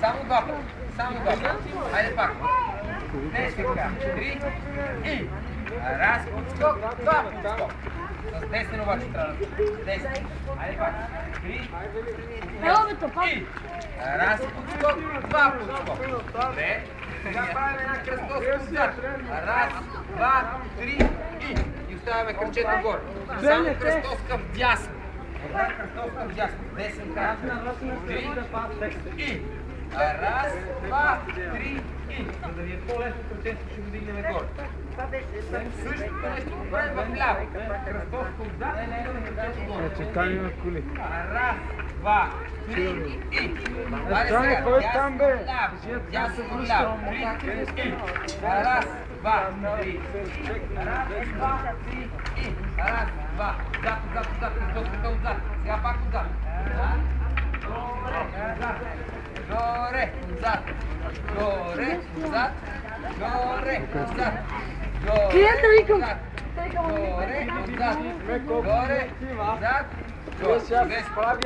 Само два пъти. Само два пъти. Хайде пак. Не сега. 3 и... Раз, подскок, два подскок. С десен обаче трябва да... Десен. Хайде пак. 3 и... Раз, подскок, два подскок. Добре. Сега правим една кръстоска отзад. Раз, два, три и оставяме кръчето отгоре. Само кръстоска вдясно. Една кръстоска вдясно. Десен крак. 3 и... Раз, два, три и... За да ви е по-лесно кръчето, ще го дигнем горе. Същото нещо го правим в ляво. Кръстоска отзад и кръчето отгоре. Чекай на коли. Раз, два, три и... Стане, кой е там, бе? Дясно в ляво. 3 и... Раз, два, три. Раз, два, три и... Раз, два. Отзад, отзад, отзад. Кръстоската отзад. Сега пак отзад. Горе, отзад. Горе, отзад. Горе, отзад. Клиента викам. Горе, отзад. Горе, отзад. Горе, отзад.